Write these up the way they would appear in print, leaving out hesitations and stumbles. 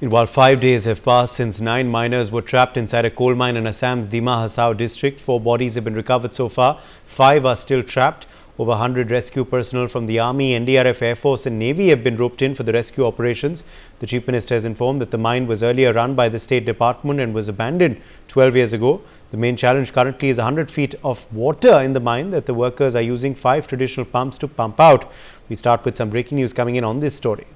While 5 days have passed since 9 miners were trapped inside a coal mine in Assam's Dima, Hasao district, 4 bodies have been recovered so far. 5 are still trapped. Over 100 rescue personnel from the Army, NDRF, Air Force and Navy have been roped in for the rescue operations. The Chief Minister has informed that the mine was earlier run by the State Department and was abandoned 12 years ago. The main challenge currently is 100 feet of water in the mine that the workers are using 5 traditional pumps to pump out. We start with some breaking news coming in on this story.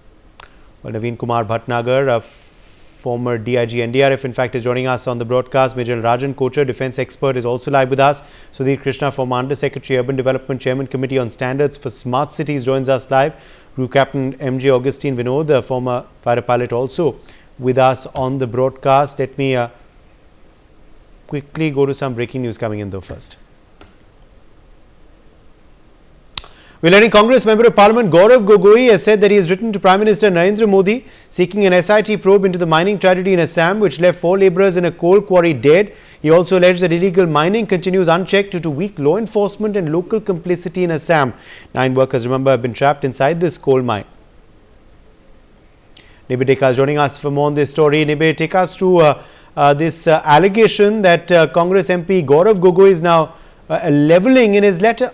Well, Naveen Kumar Bhatnagar, a former DIG NDRF, in fact, is joining us on the broadcast. Major Rajan Kochar, defence expert, is also live with us. Sudhir Krishna, former Under Secretary, Urban Development Chairman Committee on Standards for Smart Cities, joins us live. Group Captain MJ Augustine Vinod, the former fighter pilot, also with us on the broadcast. Let me quickly go to some breaking news coming in though first. We're learning Congress Member of Parliament Gaurav Gogoi has said that he has written to Prime Minister Narendra Modi seeking an SIT probe into the mining tragedy in Assam, which left 4 labourers in a coal quarry dead. He also alleged that illegal mining continues unchecked due to weak law enforcement and local complicity in Assam. 9 workers, remember, have been trapped inside this coal mine. Nibir Tekka is joining us for more on this story. Nibir, take us to this allegation that Congress MP Gaurav Gogoi is now levelling in his letter.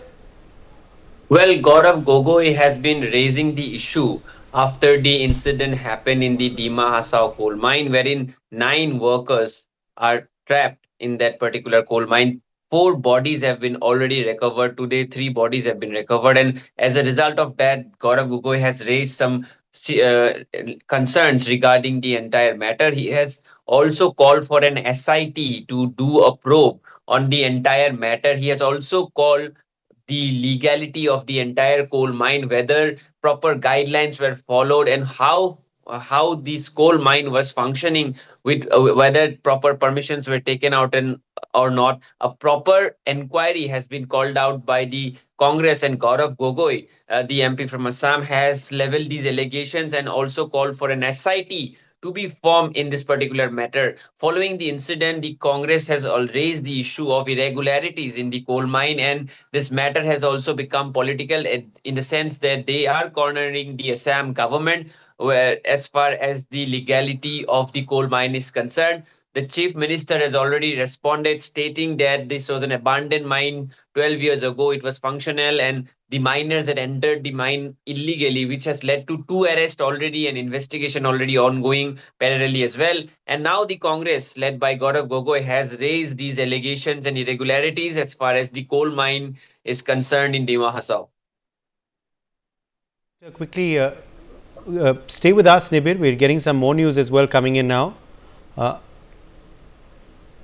Well, Gaurav Gogoi has been raising the issue after the incident happened in the Dima Hasao coal mine, wherein 9 workers are trapped in that particular coal mine. 4 bodies have been already recovered. Today, 3 bodies have been recovered. And as a result of that, Gaurav Gogoi has raised some concerns regarding the entire matter. He has also called for an SIT to do a probe on the entire matter. He has also called the legality of the entire coal mine, whether proper guidelines were followed, and how this coal mine was functioning, with whether proper permissions were taken out and or not. A proper inquiry has been called out by the Congress, and Gaurav Gogoi, the MP from Assam, has leveled these allegations and also called for an SIT to be formed in this particular matter. Following the incident, the Congress has raised the issue of irregularities in the coal mine, and this matter has also become political in the sense that they are cornering the Assam government where, as far as the legality of the coal mine is concerned. The chief minister has already responded, stating that this was an abandoned mine 12 years ago. It was functional, and the miners had entered the mine illegally, which has led to 2 arrests already and investigation already ongoing parallelly as well. And now the Congress, led by Gaurav Gogoi, has raised these allegations and irregularities as far as the coal mine is concerned in Dima Hasao. Quickly, stay with us, Nibir. We're getting some more news as well coming in now.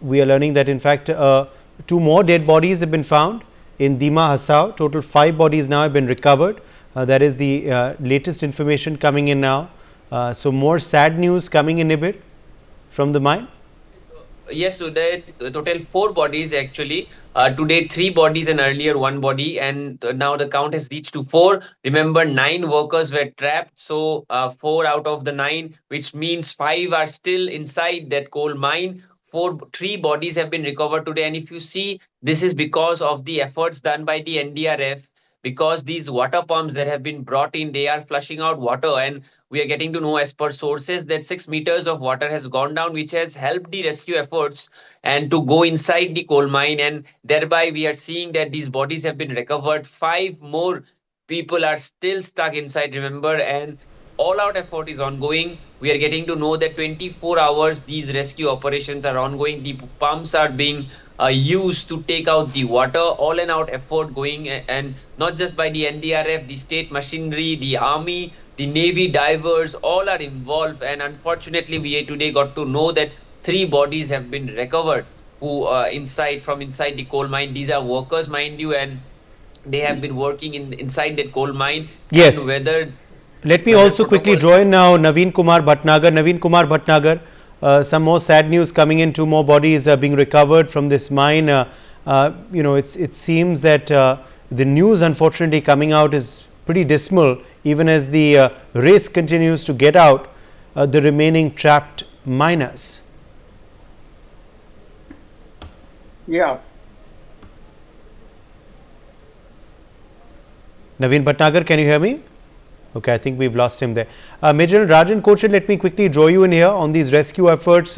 We are learning that in fact 2 more dead bodies have been found in Dima Hasao. Total 5 bodies now have been recovered. That is the latest information coming in now. So more sad news coming in, Nibir, from the mine. Yes, today total 4 bodies actually. Today 3 bodies and earlier 1 body, and now the count has reached to 4. Remember, 9 workers were trapped, so 4 out of the 9, which means 5 are still inside that coal mine. 3 bodies have been recovered today, and if you see, this is because of the efforts done by the NDRF. Because these water pumps that have been brought in, they are flushing out water, and we are getting to know as per sources that 6 meters of water has gone down, which has helped the rescue efforts and to go inside the coal mine, and thereby we are seeing that these bodies have been recovered. 5 more people are still stuck inside, remember, and all out effort is ongoing. We are getting to know that 24 hours these rescue operations are ongoing. The pumps are being used to take out the water, all and out effort going, and not just by the NDRF, the state machinery, the army, the navy divers, all are involved. And unfortunately, we today got to know that 3 bodies have been recovered who from inside the coal mine. These are workers, mind you, and they have been working inside that coal mine. Yes. And whether let me also quickly join now Naveen Kumar Bhatnagar. Naveen Kumar Bhatnagar, some more sad news coming in. 2 more bodies are being recovered from this mine. It seems that the news unfortunately coming out is pretty dismal, even as the race continues to get out the remaining trapped miners. Yeah. Naveen Bhatnagar, can you hear me? Okay, I think we've lost him there. Major General Rajan Kochan, let me quickly draw you in here on these rescue efforts.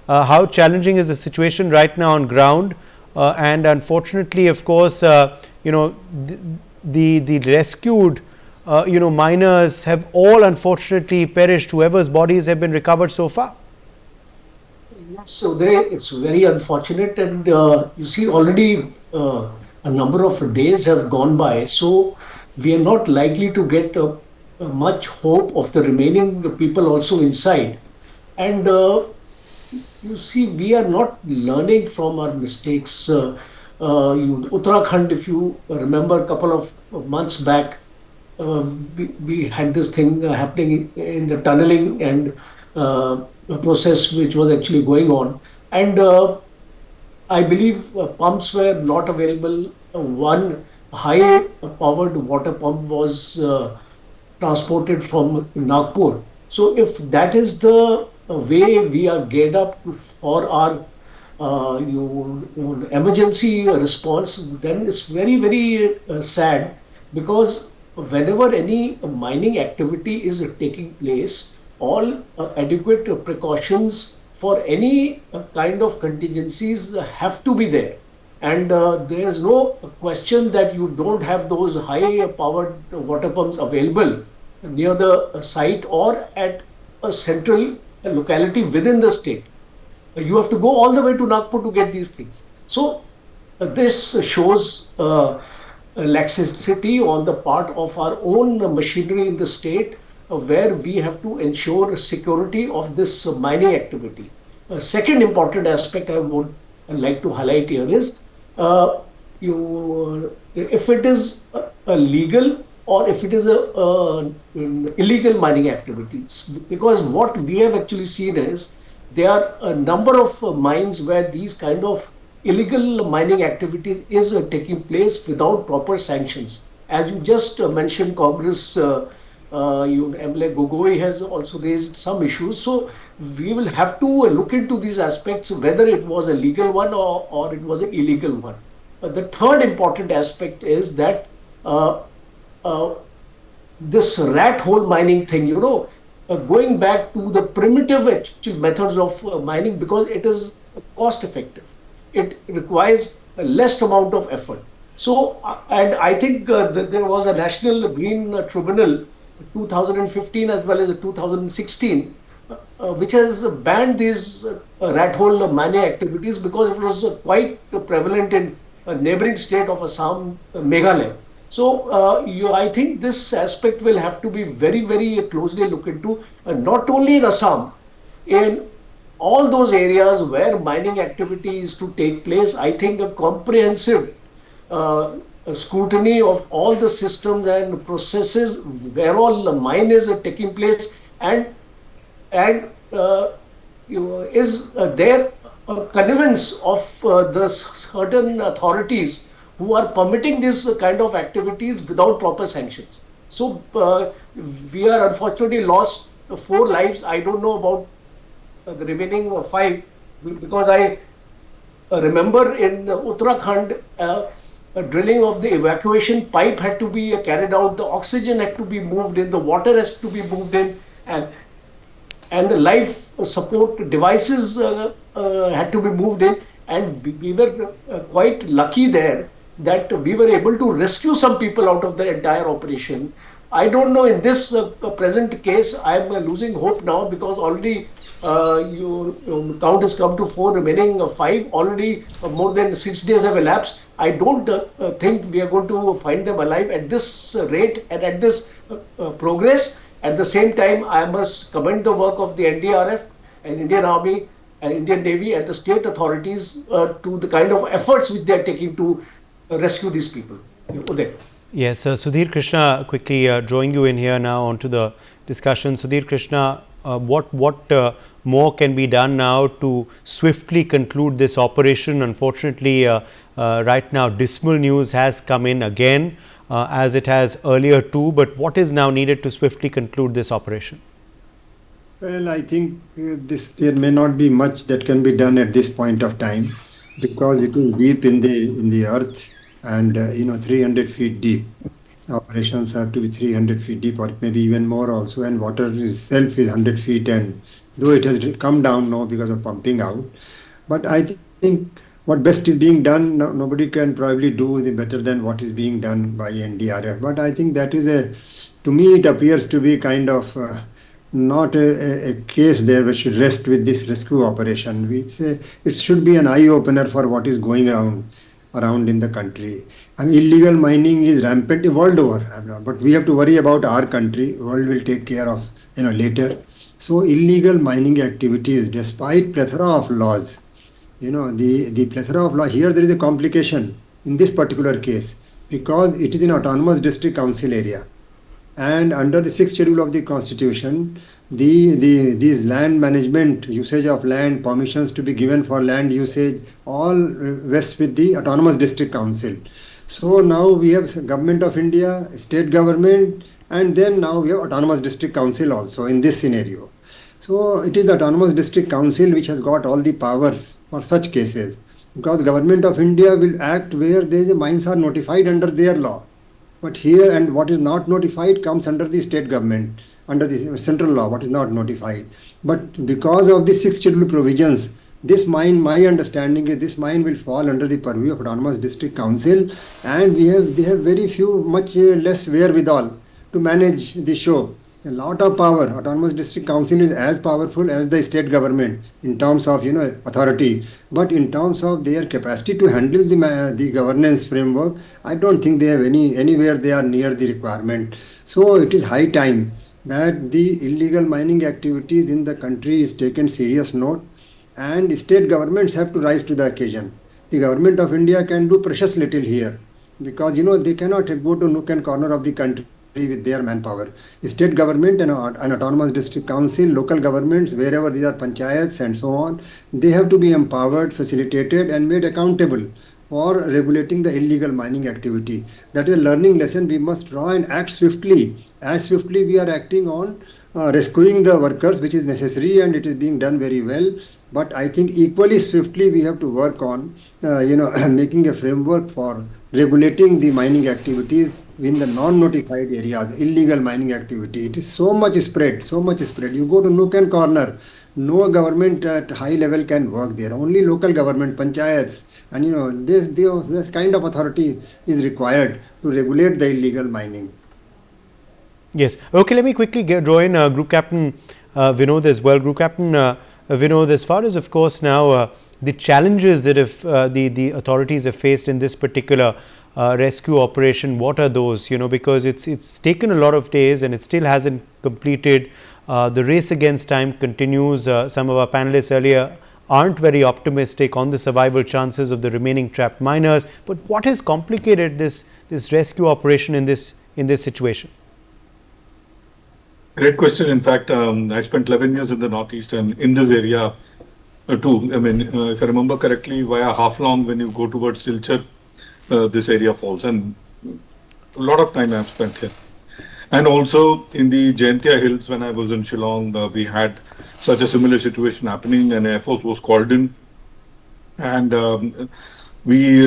How challenging is the situation right now on ground? And unfortunately, of course, the rescued, miners have all unfortunately perished, whoever's bodies have been recovered so far. Yes, so it's very unfortunate, and you see, already a number of days have gone by, so we are not likely to get much hope of the remaining people also inside. And you see, we are not learning from our mistakes. Uttarakhand, if you remember, a couple of months back, we had this thing happening in the tunneling and a process which was actually going on. And I believe pumps were not available. One high powered water pump was transported from Nagpur. So if that is the way we are geared up for our emergency response, then it's very, very sad, because whenever any mining activity is taking place, all adequate precautions for any kind of contingencies have to be there. And there is no question that you don't have those high powered water pumps available near the site or at a central locality within the state. You have to go all the way to Nagpur to get these things. So this shows laxity on the part of our own machinery in the state, where we have to ensure security of this mining activity. Second important aspect I would like to highlight here is, if it is a legal or if it is a illegal mining activities, because what we have actually seen is there are a number of mines where these kind of illegal mining activities is taking place without proper sanctions. As you just mentioned, Congress, MLA Gogoi has also raised some issues. So we will have to look into these aspects, whether it was a legal one or it was an illegal one. The third important aspect is that this rat hole mining thing, going back to the primitive actual methods of mining, because it is cost effective. It requires a less amount of effort. So, and I think that there was a National Green Tribunal 2015 as well as 2016, which has banned these rat hole mining activities because it was quite prevalent in a neighboring state of Assam, Meghalaya. So I think this aspect will have to be very, very closely looked into, not only in Assam, in all those areas where mining activity is to take place. I think a comprehensive scrutiny of all the systems and processes where all the mine is taking place, and is there a connivance of the certain authorities who are permitting this kind of activities without proper sanctions. So we are unfortunately lost 4 lives. I don't know about the remaining 5, because I remember in Uttarakhand, a drilling of the evacuation pipe had to be carried out, the oxygen had to be moved in, the water has to be moved in, and the life support devices had to be moved in. And we were quite lucky there that we were able to rescue some people out of the entire operation. I don't know, in this present case, I'm losing hope now, because already count has come to 4, remaining 5. Already more than 6 days have elapsed. I don't think we are going to find them alive at this rate and at this progress. At the same time, I must commend the work of the NDRF and Indian Army and Indian Navy and the state authorities to the kind of efforts which they are taking to rescue these people. Uday. Yes, Sudhir Krishna, quickly drawing you in here now onto the discussion. Sudhir Krishna, what more can be done now to swiftly conclude this operation? Unfortunately, right now dismal news has come in again, as it has earlier too, but what is now needed to swiftly conclude this operation? Well, I think there may not be much that can be done at this point of time, because it is deep in the earth, and 300 feet deep. operations have to be 300 feet deep or maybe even more also, and water itself is 100 feet, and though it has come down now because of pumping out, but I think what best is being done, nobody can probably do the better than what is being done by NDRF. But I think that is to me, it appears to be kind of not a case there which should rest with this rescue operation. It should be an eye opener for what is going around in the country. I mean, illegal mining is rampant world over, but we have to worry about our country. World will take care of later. So illegal mining activities, despite plethora of laws, the plethora of law here, there is a complication in this particular case because it is an autonomous district council area, and under the sixth schedule of the constitution, these land management, usage of land, permissions to be given for land usage, all rests with the autonomous district council. So now we have government of India, state government, and then now we have autonomous district council also in this scenario. So it is the autonomous district council which has got all the powers for such cases, because government of India will act where the mines are notified under their law. But here, and what is not notified comes under the state government, under the central law, what is not notified. But because of the sixth schedule provisions, this mine, my understanding is this mine will fall under the purview of autonomous district council, and they have very few, much less wherewithal to manage the show. A lot of power. Autonomous district council is as powerful as the state government in terms of authority, but in terms of their capacity to handle the governance framework, I don't think they have anywhere they are near the requirement. So it is high time that the illegal mining activities in the country is taken serious note, and state governments have to rise to the occasion. The government of India can do precious little here, because they cannot go to nook and corner of the country with their manpower. State government and an autonomous district council, local governments, wherever these are panchayats and so on, they have to be empowered, facilitated, and made accountable for regulating the illegal mining activity. That is a learning lesson we must draw and act swiftly. As swiftly we are acting on rescuing the workers, which is necessary, and it is being done very well. But I think equally swiftly we have to work on making a framework for regulating the mining activities in the non-notified areas, illegal mining activity. It is so much spread, so much spread. You go to nook and corner, no government at high level can work there. Only local government, panchayats, and this kind of authority is required to regulate the illegal mining. Yes. Okay, let me quickly draw in Group Captain Vinod as well. Group Captain Vinod, as far as, of course, now the challenges that if the authorities have faced in this particular rescue operation, what are those? Because it's taken a lot of days and it still hasn't completed. The race against time continues. Some of our panelists earlier aren't very optimistic on the survival chances of the remaining trapped miners. But what has complicated this rescue operation in this situation? Great question. In fact, I spent 11 years in the Northeast and in this area too. I mean, if I remember correctly, via Haflong, when you go towards Silchar, this area falls, and a lot of time I've spent here. And also in the Jaintia Hills, when I was in Shillong, we had such a similar situation happening, and Air Force was called in, and we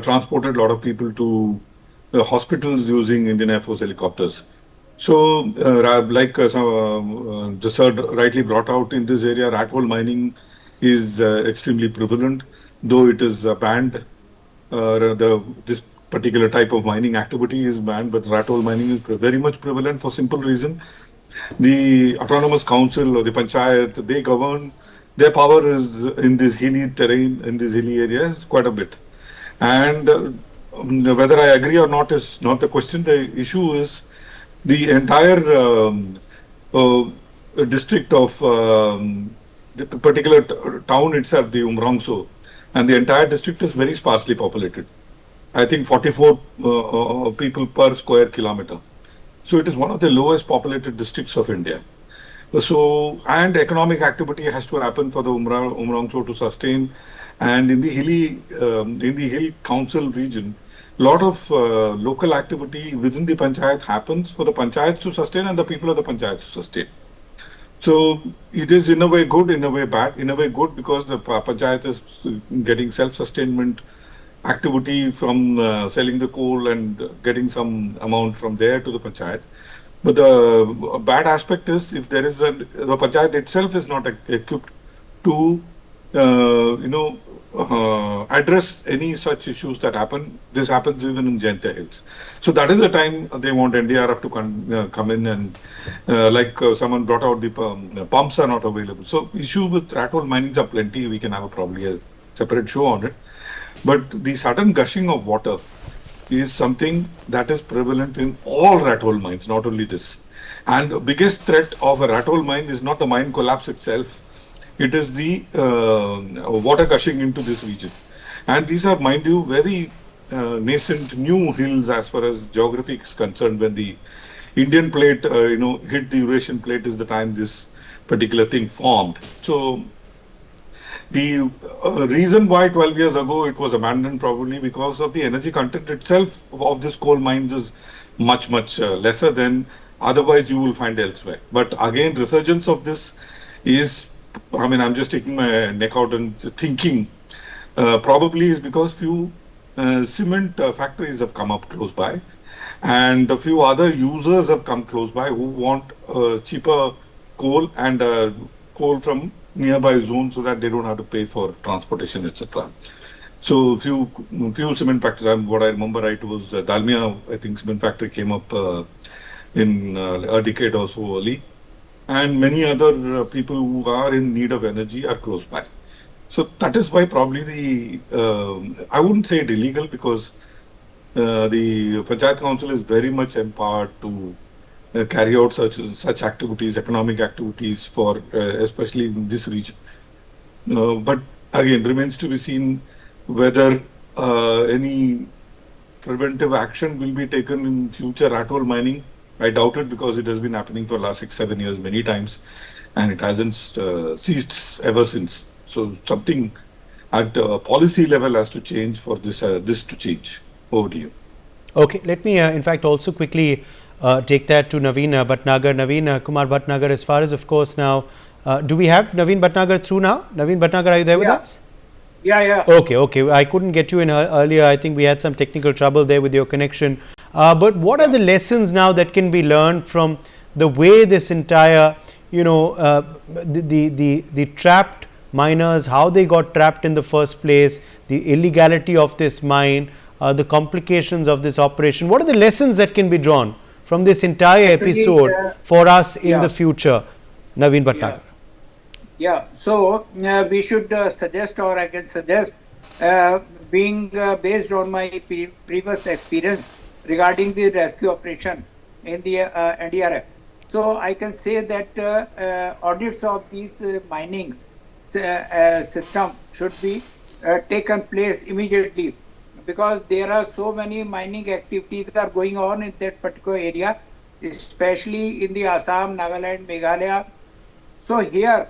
transported a lot of people to hospitals using Indian Air Force helicopters. So, like the sir rightly brought out, in this area, rat hole mining is extremely prevalent, though it is banned. This particular type of mining activity is banned, but rat hole mining is very much prevalent for simple reason. The autonomous council or the panchayat, they govern, their power is in this hilly terrain, in this hilly areas, quite a bit. And whether I agree or not is not the question. The issue is the entire district of the particular town itself, the Umrangso, and the entire district is very sparsely populated. I think 44 people per square kilometer. So it is one of the lowest populated districts of India. So, and economic activity has to happen for the Umrangso to sustain. And in the hill council region, lot of local activity within the panchayat happens for the panchayats to sustain and the people of the panchayats to sustain. So it is in a way good, in a way bad. In a way good because the panchayat is getting self-sustainment activity from selling the coal and getting some amount from there to the panchayat. But the bad aspect is if there is the panchayat itself is not equipped to, address any such issues that happen. This happens even in Jaintia Hills. So that is the time they want NDRF to come in and, someone brought out, the pumps are not available. So issues with rat hole minings are plenty. We can have probably a separate show on it. But the sudden gushing of water is something that is prevalent in all rat hole mines, not only this. And the biggest threat of a rat hole mine is not the mine collapse itself. It is the water gushing into this region. And these are, mind you, very nascent new hills as far as geography is concerned. When the Indian plate, hit the Eurasian plate is the time this particular thing formed. So the reason why 12 years ago it was abandoned probably because of the energy content itself of this coal mines is much, much lesser than otherwise you will find elsewhere. But again, resurgence of this is, I'm just taking my neck out and thinking, probably is because few cement factories have come up close by and a few other users have come close by who want cheaper coal and coal from nearby zones so that they don't have to pay for transportation, etc. So few cement factories, what I remember right was Dalmia, I think cement factory came up in a decade or so early. And many other people who are in need of energy are close by. So that is why probably I wouldn't say it illegal because the Panchayat Council is very much empowered to carry out such activities, economic activities for especially in this region. But again, remains to be seen whether any preventive action will be taken in future rat hole mining. I doubt it because it has been happening for the last 6-7 years many times and it hasn't ceased ever since. So something at policy level has to change for this to change. Over to you. Okay, let me in fact also quickly take that to Naveen Bhatnagar. Naveen Kumar Bhatnagar, as far as of course now, do we have Naveen Bhatnagar through now? Naveen Bhatnagar, are you there with us? Yeah. Okay. I couldn't get you in earlier. I think we had some technical trouble there with your connection. But what are the lessons now that can be learned from the way this entire, the trapped miners, how they got trapped in the first place, the illegality of this mine, the complications of this operation? What are the lessons that can be drawn from this entire episode for us in the future? Naveen Bhatnagar. Yeah, so we should suggest, or I can suggest, being based on my previous experience regarding the rescue operation in the NDRF. So I can say that audits of these minings system should be taken place immediately because there are so many mining activities that are going on in that particular area, especially in the Assam, Nagaland, Meghalaya. So here,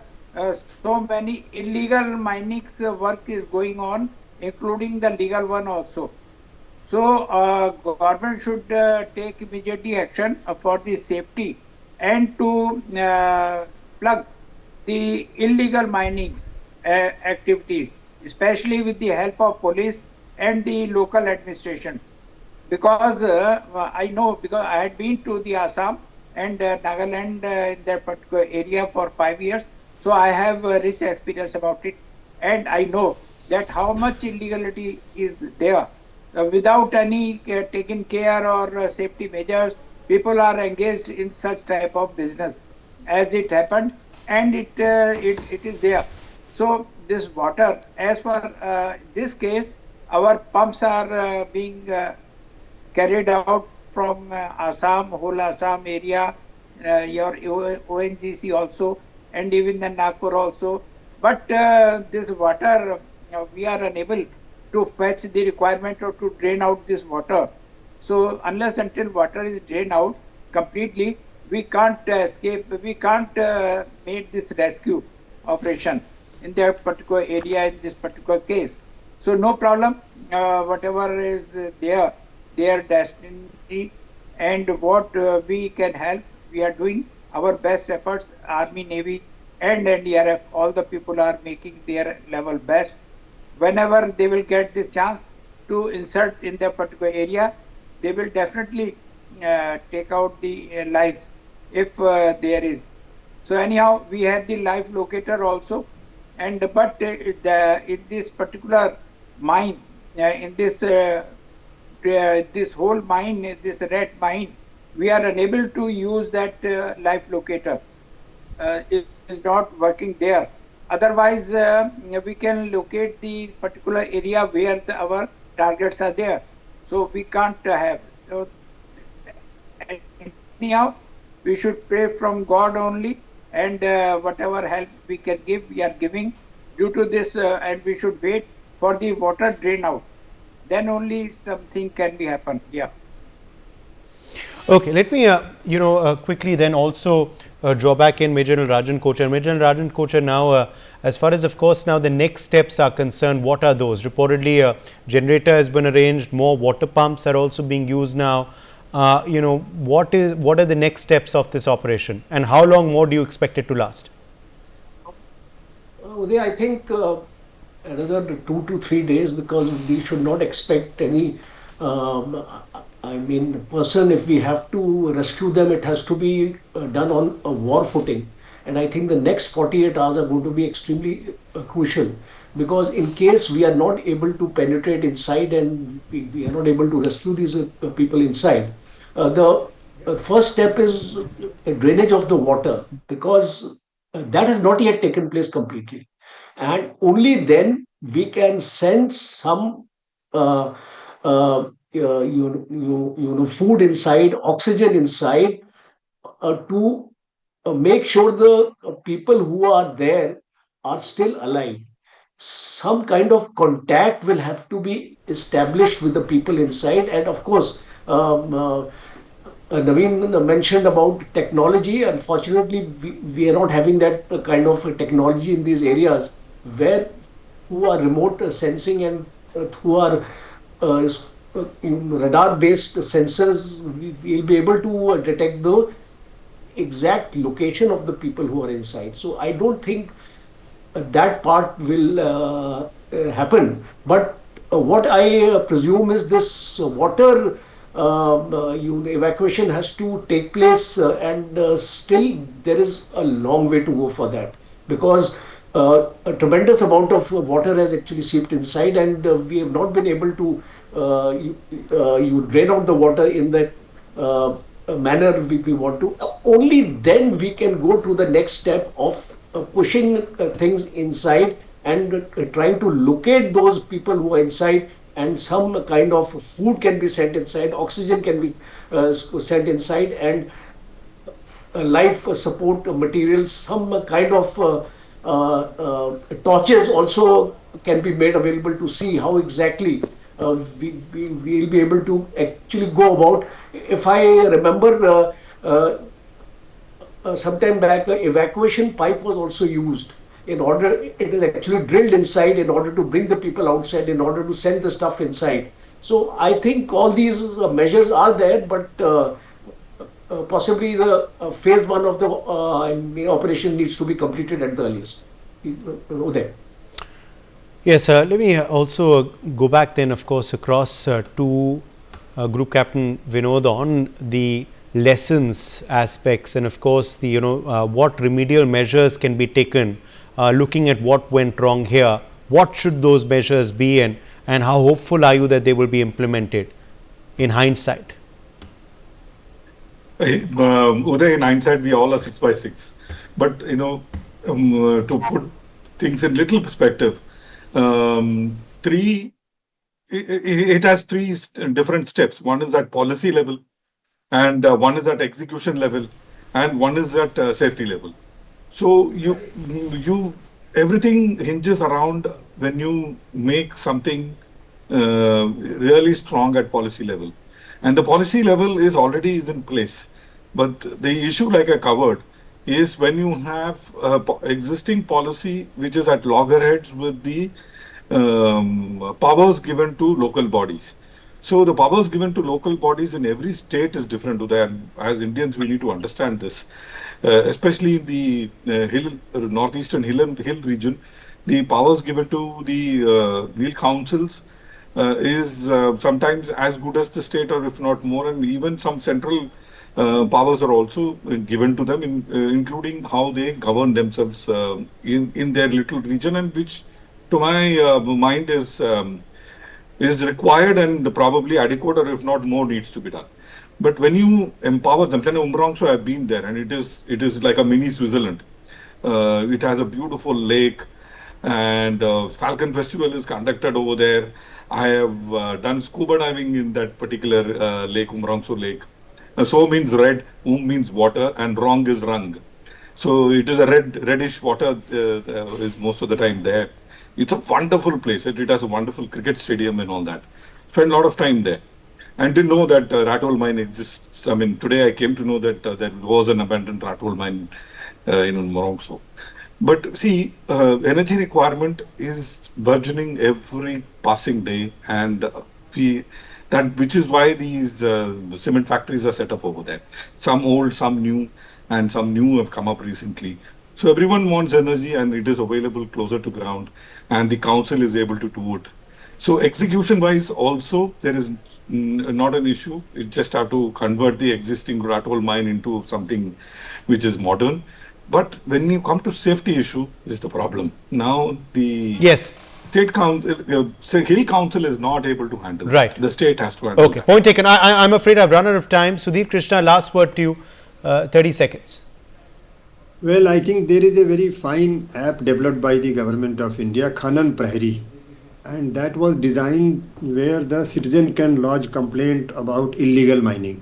so many illegal mining work is going on, including the legal one also. So government should take immediately action for the safety and to plug the illegal mining activities, especially with the help of police and the local administration. Because I know, because I had been to the Assam and Nagaland in that particular area for 5 years. So I have a rich experience about it. And I know that how much illegality is there. Without any taken care or safety measures, people are engaged in such type of business as it happened, and it is there. So this water, as for this case, our pumps are being carried out from Assam, whole Assam area, your ONGC also, and even the Nagpur also. But this water, we are unable to fetch the requirement or to drain out this water. So unless until water is drained out completely, we can't escape, we can't make this rescue operation in that particular area, in this particular case. So no problem, whatever is their destiny and what we can help, we are doing our best efforts. Army, Navy and NDRF, all the people are making their level best. Whenever they will get this chance, to insert in the particular area, they will definitely take out the lives if there is. So anyhow, we have the life locator also, and but in this particular mine, in this this whole mine, this red mine, we are unable to use that life locator. It is not working there. Otherwise, we can locate the particular area where our targets are there. So we can't have. So anyhow, we should pray from God only, and whatever help we can give, we are giving due to this, and we should wait for the water drain out. Then only something can be happen. Yeah. Okay, let me, quickly then also draw back in Major General Rajan Kochar. Major General Rajan Kochar, now, as far as, of course, now the next steps are concerned, what are those? Reportedly, a generator has been arranged, more water pumps are also being used now. What are the next steps of this operation, and how long more do you expect it to last? Uday, I think another 2 to 3 days, because we should not expect any person, if we have to rescue them, it has to be done on a war footing. And I think the next 48 hours are going to be extremely crucial, because in case we are not able to penetrate inside and we are not able to rescue these people inside, the first step is drainage of the water, because that has not yet taken place completely. And only then we can send some food inside, oxygen inside, to make sure the people who are there are still alive. Some kind of contact will have to be established with the people inside, and of course, Naveen mentioned about technology. Unfortunately, we are not having that kind of technology in these areas where who are remote sensing and who are radar-based sensors. We'll be able to detect the exact location of the people who are inside. So I don't think that part will happen. But what I presume is this water evacuation has to take place, and still there is a long way to go for that, because a tremendous amount of water has actually seeped inside, and we have not been able to you drain out the water in that manner we want to. Only then we can go to the next step of pushing things inside and trying to locate those people who are inside, and some kind of food can be sent inside, oxygen can be sent inside, and life support materials, some kind of torches also can be made available to see how exactly we will be able to actually go about. If I remember, sometime back, evacuation pipe was also used in order, it is actually drilled inside in order to bring the people outside, in order to send the stuff inside. So I think all these measures are there, but possibly the phase one of the operation needs to be completed at the earliest. Uday. Yes, let me also go back then, of course, across to Group Captain Vinod on the lessons aspects, and of course the what remedial measures can be taken, looking at what went wrong here. What should those measures be, and how hopeful are you that they will be implemented in hindsight? Uday, in hindsight, we all are 6 by 6. But to put things in little perspective, it has three different steps. One is at policy level, and one is at execution level, and one is at safety level. So everything hinges around when you make something really strong at policy level, and the policy level is already in place. But the issue, like I covered, is when you have existing policy which is at loggerheads with the powers given to local bodies. So the powers given to local bodies in every state is different to that. As Indians, we need to understand this, especially in the northeastern hill region. The powers given to the wheel councils is sometimes as good as the state, or if not more, and even some central powers are also given to them, including how they govern themselves in their little region, and which, to my mind, is required and probably adequate, or if not more, needs to be done. But when you empower them, then Umrangso, I've been there, and it is like a mini Switzerland. It has a beautiful lake, and Falcon Festival is conducted over there. I have done scuba diving in that particular lake, Umrangso Lake. So means red, means water, and rong is rang. So it is a reddish water is most of the time there. It's a wonderful place. It has a wonderful cricket stadium and all that. Spend a lot of time there. And didn't know that rat hole mine exists. I mean, today I came to know that there was an abandoned rat hole mine in Morongso. But see, energy requirement is burgeoning every passing day, and which is why these cement factories are set up over there. Some old, some new, and some new have come up recently. So everyone wants energy, and it is available closer to ground, and the council is able to do it. So execution-wise, also there is not an issue. You just have to convert the existing rat hole mine into something which is modern. But when you come to safety issue, is the problem. Now the Yes. state council, Hill Council is not able to handle Right. it. The state has to handle Okay, that. point taken. I'm afraid I've run out of time. Sudhir Krishna, last word to you, 30 seconds. Well, I think there is a very fine app developed by the government of India, Khanan Prahari, and that was designed where the citizen can lodge complaint about illegal mining.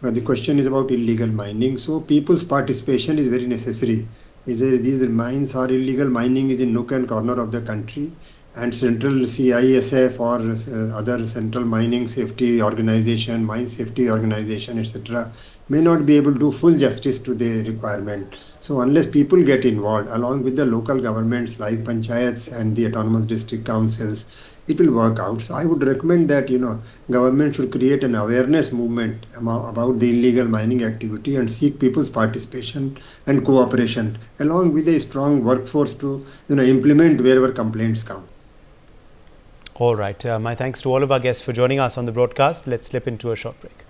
The question is about illegal mining, so people's participation is very necessary. These mines are illegal, mining is in nook and corner of the country, and central CISF or other central mining safety organization, mine safety organization, etc., may not be able to do full justice to the requirement. So unless people get involved along with the local governments like panchayats and the autonomous district councils, it will work out. So I would recommend that government should create an awareness movement about the illegal mining activity and seek people's participation and cooperation along with a strong workforce to implement wherever complaints come. All right. My thanks to all of our guests for joining us on the broadcast. Let's slip into a short break.